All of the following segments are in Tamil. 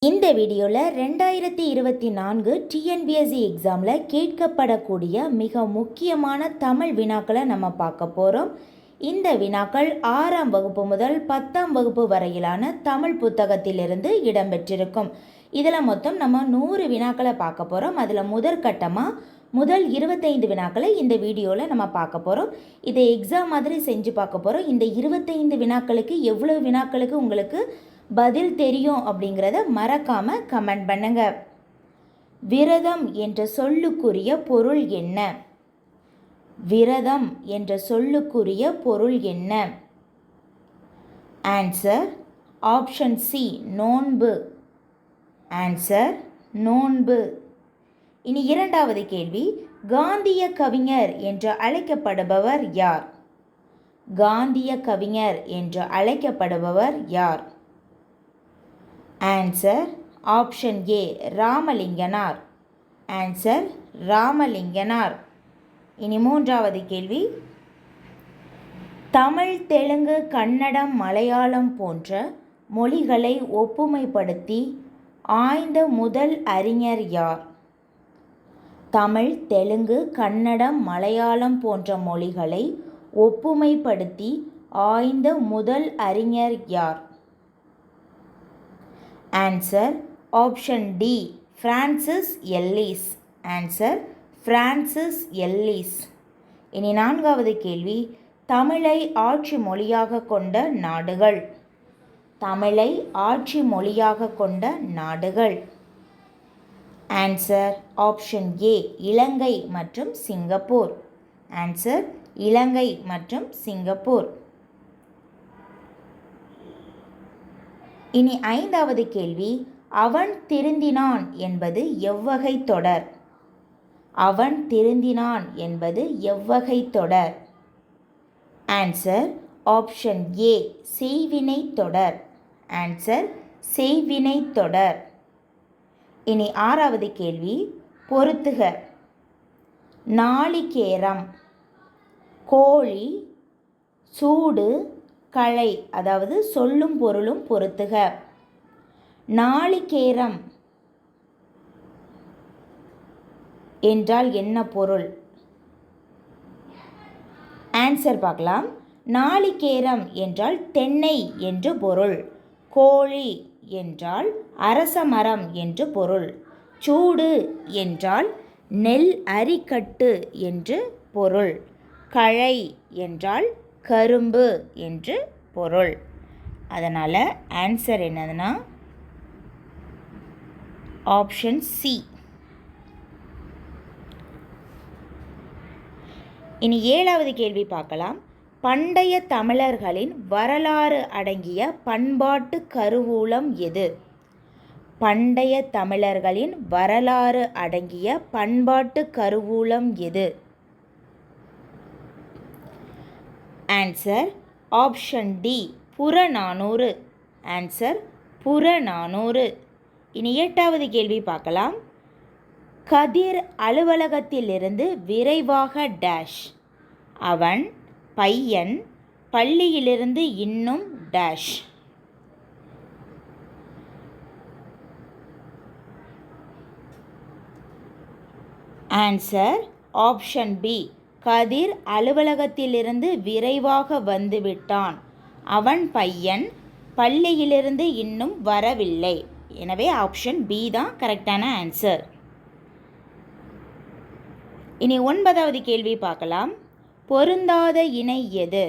இந்த வீடியோவில் 2024 டிஎன்பிஎஸ்சி எக்ஸாமில் கேட்கப்படக்கூடிய மிக முக்கியமான தமிழ் வினாக்களை நம்ம பார்க்க போகிறோம். இந்த வினாக்கள் 6ஆம் வகுப்பு முதல் 10ஆம் வகுப்பு வரையிலான தமிழ் புத்தகத்திலிருந்து இடம்பெற்றிருக்கும். இதில் மொத்தம் நம்ம 100 வினாக்களை பார்க்க போகிறோம். அதில் முதல் 25 வினாக்களை இந்த வீடியோவில் நம்ம பார்க்க போகிறோம். இதை எக்ஸாம் மாதிரி செஞ்சு பார்க்க போகிறோம். இந்த 25 வினாக்களுக்கு எவ்வளோ வினாக்களுக்கு உங்களுக்கு பதில் தெரியும் அப்படிங்கிறத மறக்காம கமெண்ட் பண்ணுங்க. விரதம் என்ற சொல்லுக்குரிய பொருள் என்ன? விரதம் என்ற சொல்லுக்குரிய பொருள் என்ன? ஆன்சர் ஆப்ஷன் சி, நோன்பு. ஆன்சர் நோன்பு. இனி இரண்டாவது கேள்வி, காந்திய கவிஞர் என்று அழைக்கப்படுபவர் யார்? காந்திய கவிஞர் என்று அழைக்கப்படுபவர் யார்? Answer option A, Ramalinganar. Answer Ramalinganar. இனி மூன்றாவது கேள்வி, தமிழ், தெலுங்கு, கன்னடம், மலையாளம் போன்ற மொழிகளை ஒப்புமைப்படுத்தி ஆய்ந்த முதல் அறிஞர் யார்? தமிழ், தெலுங்கு, கன்னடம், மலையாளம் போன்ற மொழிகளை ஒப்புமைப்படுத்தி ஆய்ந்த முதல் அறிஞர் யார்? Answer option D, Francis Ellis. Answer Francis Ellis. இனி நான்காவது கேள்வி, தமிழை ஆட்சி மொழியாக கொண்ட நாடுகள். தமிழை ஆட்சி மொழியாக கொண்ட நாடுகள். ஆன்சர் ஆப்ஷன் ஏ, இலங்கை மற்றும் சிங்கப்பூர். ஆன்சர் இலங்கை மற்றும் சிங்கப்பூர். இனி ஐந்தாவது கேள்வி, அவன் திருந்தினான் என்பது எவ்வகை தொடர்? அவன் திருந்தினான் என்பது எவ்வகை தொடர்? ஆன்சர் ஆப்ஷன் ஏ, செய்வினை தொடர். ஆன்சர் செய்வினை தொடர். இனி ஆறாவது கேள்வி, பொறுத்துக. நாளிகேரம், கோழி, சூடு, களை, அதாவது சொல்லும் பொருளும் பொறுத்துக. நாளிகேரம் என்றால் என்ன பொருள்? ஆன்சர் பார்க்கலாம். நாளிகேரம் என்றால் தென்னை என்று பொருள். கோழி என்றால் அரச மரம் என்று பொருள். சூடு என்றால் நெல் அரிக்கட்டு என்று பொருள். களை என்றால் கரும்பு என்று பொருள். அதனால் ஆன்சர் என்னதுன்னா ஆப்ஷன் சி. இனி ஏழாவது கேள்வி பார்க்கலாம். பண்டைய தமிழர்களின் வரலாறு அடங்கிய பண்பாட்டு கருவூலம் எது? பண்டைய தமிழர்களின் வரலாறு அடங்கிய பண்பாட்டு கருவூலம் எது? Answer option D, Purananuru. Answer Purananuru. இனி எட்டாவது கேள்வி பார்க்கலாம். கதிர் அலுவலகத்திலிருந்து விரைவாக டேஷ். அவன் பையன் பள்ளியிலிருந்து இன்னும் டேஷ். ஆன்சர் ஆப்ஷன் பி, கதிர் அலுவலகத்திலிருந்து விரைவாக வந்துவிட்டான். அவன் பையன் பள்ளியிலிருந்து இன்னும் வரவில்லை. எனவே ஆப்ஷன் பி தான் கரெக்டான ஆன்சர். இனி ஒன்பதாவது கேள்வி பார்க்கலாம். பொருந்தாத இணை எது?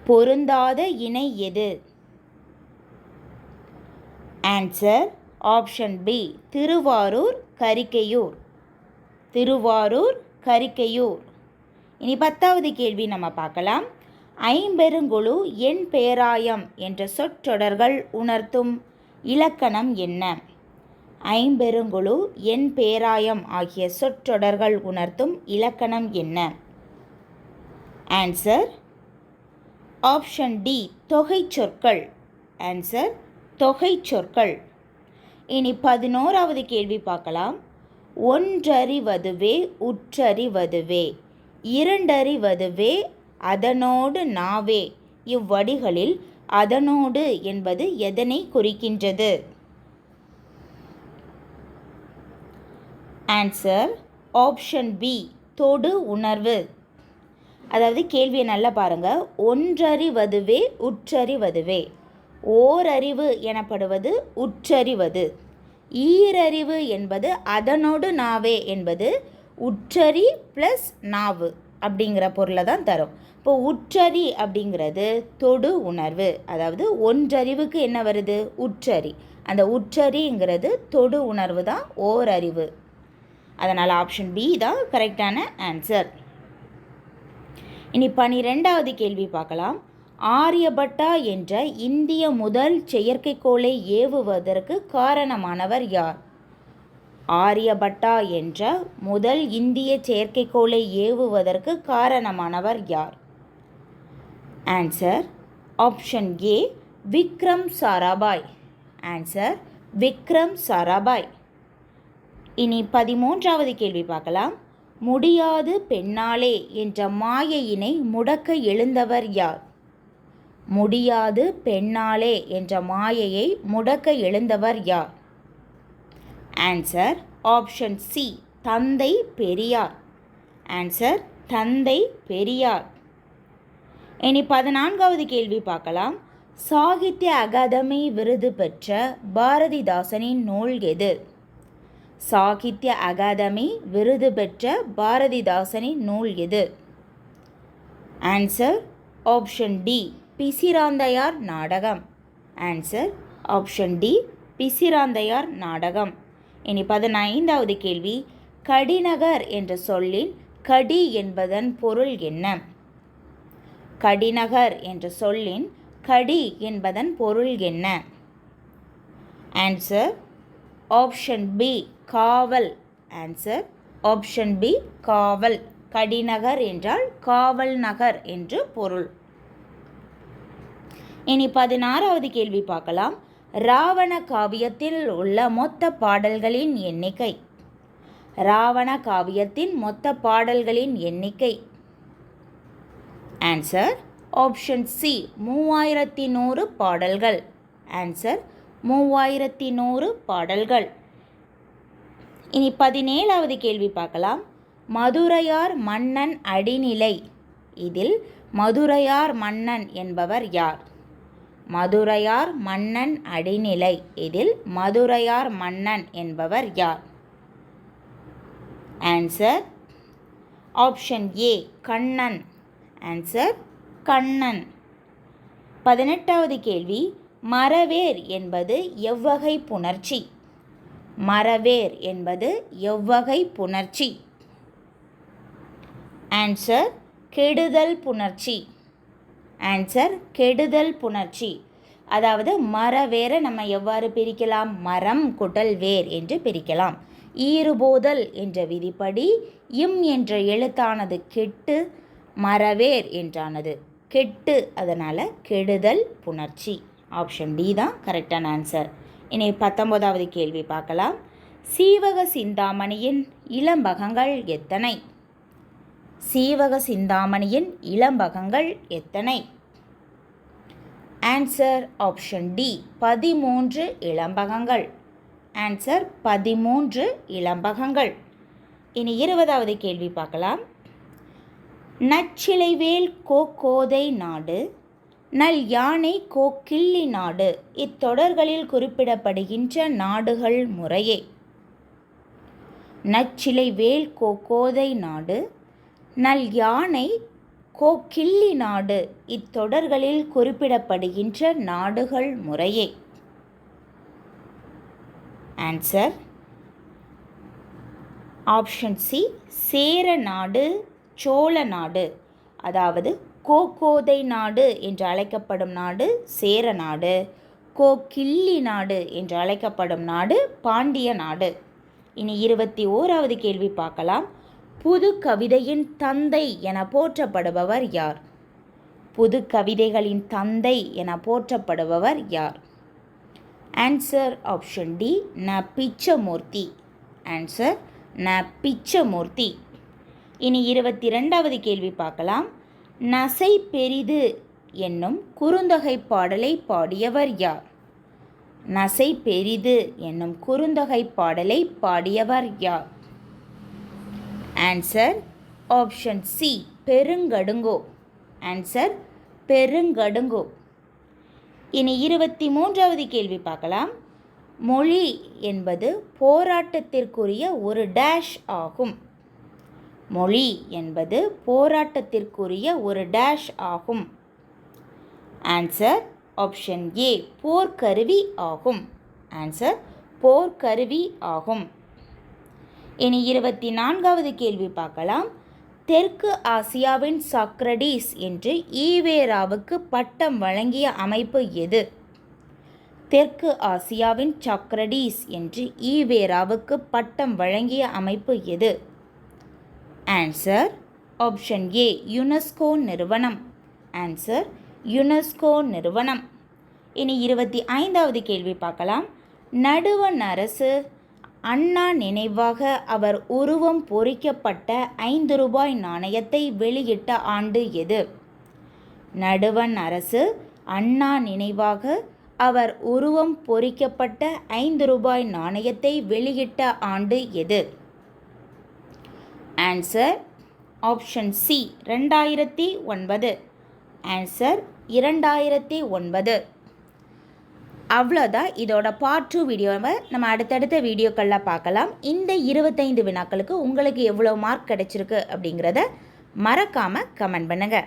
பொருந்தாத இணை எது? Answer option B, Thiruvarur, Karikkaiyur. Thiruvarur, Karikkaiyur. இனி 10வது கேள்வி நம்ம பார்க்கலாம். ஐம்பெருங்குழு என் பேராயம் என்ற சொற்றொடர்கள் உணர்த்தும் இலக்கணம் என்ன? ஐம்பெருங்குழு என் பேராயம் ஆகிய சொற்றொடர்கள் உணர்த்தும் இலக்கணம் என்ன? ஆன்சர் ஆப்ஷன் டி, தொகை சொற்கள். ஆன்சர் தொகை சொற்கள். இனி 11வது கேள்வி பார்க்கலாம். ஒன்றறிவதுவே உற்றறிவதுவே, இரண்டறிவதுவே அதனோடு நாவே, இவ்வடிகளில் அதனோடு என்பது எதனை குறிக்கின்றது? ஆன்சர் ஆப்ஷன் பி, தொடு உணர்வு. அதாவது கேள்வியை நல்லா பாருங்கள். ஒன்றறிவதுவே உற்றறிவதுவே. ஓரறிவு எனப்படுவது உற்றறிவது. ஈரறிவு என்பது அதனோடு நாவே என்பது உற்றறி ப்ளஸ் நாவு அப்படிங்கிற பொருளை தான் தரும். இப்போ உற்றறி அப்படிங்கிறது தொடு உணர்வு. அதாவது ஒன்றறிவுக்கு என்ன வருது? உற்றறி. அந்த உற்றறிங்கிறது தொடு உணர்வு தான் ஓரறிவு. அதனால் ஆப்ஷன் பி தான் கரெக்டான ஆன்சர். இனி 12வது கேள்வி பார்க்கலாம். ஆரியபட்டா என்ற இந்திய முதல் செயற்கைக்கோளை ஏவுவதற்கு காரணமானவர் யார்? ஆரியபட்டா என்ற முதல் இந்திய செயற்கைக்கோளை ஏவுவதற்கு காரணமானவர் யார்? ஆன்சர் ஆப்ஷன் ஏ, விக்ரம் சாராபாய். ஆன்சர் விக்ரம் சாராபாய். இனி 13வது கேள்வி பார்க்கலாம். முடியாது பெண்ணாலே என்ற மாயையினை முடக்க எழுந்தவர் யார்? முடியாது பெண்ணாலே என்ற மாயையை முடக்க எழுந்தவர் யார்? ஆன்சர் ஆப்ஷன் சி, தந்தை பெரியார். ஆன்சர் தந்தை பெரியார். இனி 14வது கேள்வி பார்க்கலாம். சாகித்ய அகாதமி விருது பெற்ற பாரதிதாசனின் நூல் எது? சாகித்ய அகாதமி விருது பெற்ற பாரதிதாசனின் நூல் எது? ஆன்சர் ஆப்ஷன் டி, பிசிராந்தையார் நாடகம். ஆன்சர் ஆப்ஷன் டி, பிசிராந்தையார் நாடகம். இனி 15வது கேள்வி. கடிநகர் என்ற சொல்லின் கடி என்பதன் பொருள் என்ன? கடிநகர் என்ற சொல்லின் கடி என்பதன் பொருள் என்ன? ஆன்சர் ஆப்ஷன் பி, காவல். ஆன்சர் ஆப்ஷன் பி, காவல். கடிநகர் என்றால் காவல் நகர் என்று பொருள். இனி 16வது கேள்வி பார்க்கலாம். ராவண காவியத்தில் உள்ள மொத்த பாடல்களின் எண்ணிக்கை. ராவண காவியத்தின் மொத்த பாடல்களின் எண்ணிக்கை. ஆன்சர் ஆப்ஷன் சி, 3100 பாடல்கள். ஆன்சர் 3100 பாடல்கள். இனி 17வது கேள்வி பார்க்கலாம். மதுரையார் மன்னன் அடிநிலை. இதில் மதுரையார் மன்னன் என்பவர் யார்? மதுரையார் மன்னன் அடிநிலை. இதில் மதுரையார் மன்னன் என்பவர் யார்? Answer option A, Kannan. Answer Kannan. 18வது கேள்வி. மறவேர் என்பது எவ்வகை புணர்ச்சி? மறவேர் என்பது எவ்வகை புணர்ச்சி? ஆன்சர் கெடுதல் புணர்ச்சி. ஆன்சர் கெடுதல் புணர்ச்சி. அதாவது மறவேரை நம்ம எவ்வாறு பிரிக்கலாம்? மரம் குடல் வேர் என்று பிரிக்கலாம். ஈறுபோதல் என்ற விதிப்படி இம் என்ற எழுத்தானது கெட்டு மறவேர் என்றானது கெட்டு, அதனால் கெடுதல் புணர்ச்சி. ஆப்ஷன் டி தான் கரெக்டான ஆன்சர். இனி 19வது கேள்வி பார்க்கலாம். சீவக சிந்தாமணியின் இளம்பகங்கள் எத்தனை? சீவக சிந்தாமணியின் இளம்பகங்கள் எத்தனை? ஆன்சர் ஆப்ஷன் டி, 13 இளம்பகங்கள். ஆன்சர் 13 இளம்பகங்கள். இனி 20வது கேள்வி பார்க்கலாம். நச்சிலைவேல் கோதை நாடு, நல் யானை கிள்ளி நாடு இத்தொடர்களில் குறிப்பிடப்படுகின்ற நாடுகள் முறையே. நச்சிலைவேல் கோதை நாடு, நல் யானை கிள்ளி நாடு இத்தொடர்களில் குறிப்பிடப்படுகின்ற நாடுகள் முறையே. ஆன்சர் ஆப்ஷன் சி, சேர நாடு, சோழ நாடு. அதாவது கோதை நாடு என்று அழைக்கப்படும் நாடு சேர நாடு, கிள்ளி நாடு என்று அழைக்கப்படும் நாடு பாண்டிய நாடு. இனி 21வது கேள்வி பார்க்கலாம். புது கவிதையின் தந்தை என போற்றப்படுபவர் யார்? புது கவிதைகளின் தந்தை என போற்றப்படுபவர் யார்? ஆன்சர் ஆப்ஷன் டி, ந பிச்சமூர்த்தி. ஆன்சர் ந பிச்சமூர்த்தி. இனி 22வது கேள்வி பார்க்கலாம். நசை பெரிது என்னும் குறுந்தொகை பாடலை பாடியவர் யார்? நசை பெரிது என்னும் குறுந்தொகை பாடலை பாடியவர் யார்? Answer option C Perungadungo. Answer Perungadungo. இனி 23வது கேள்வி பார்க்கலாம். மொழி என்பது போராட்டத்திற்குரிய ஒரு டேஷ் ஆகும். மொழி என்பது போராட்டத்திற்குரிய ஒரு டேஷ் ஆகும். ஆன்சர் ஆப்ஷன் ஏ போர்க்கருவி ஆகும். ஆன்சர் போர்க்கருவி ஆகும். இனி 24வது கேள்வி பார்க்கலாம். தெற்கு ஆசியாவின் சாக்ரடீஸ் என்று ஈவேராவுக்கு பட்டம் வழங்கிய அமைப்பு எது? தெற்கு ஆசியாவின் சாக்ரடீஸ் என்று ஈவேராவுக்கு பட்டம் வழங்கிய அமைப்பு எது? ஆன்சர் ஆப்ஷன் ஏ யுனெஸ்கோ நிறுவனம். ஆன்சர் யுனெஸ்கோ நிறுவனம். இனி 25வது கேள்வி பார்க்கலாம். நடுவண் அரசு அண்ணா நினைவாக அவர் உருவம் பொறிக்கப்பட்ட 5 ரூபாய் நாணயத்தை வெளியிட்ட ஆண்டு எது? நடுவண் அரசு அண்ணா நினைவாக அவர் உருவம் பொறிக்கப்பட்ட 5 ரூபாய் நாணயத்தை வெளியிட்ட ஆண்டு எது? Answer option C 2009. ஆன்சர் 2009. அவ்வளோதான். இதோட பார்ட் 2 வீடியோவை நம்ம அடுத்தடுத்த வீடியோக்களில் பார்க்கலாம். இந்த 25 வினாக்களுக்கு உங்களுக்கு எவ்வளோ மார்க் கிடைச்சிருக்கு அப்படிங்கிறத மறக்காமல் கமெண்ட் பண்ணுங்கள்.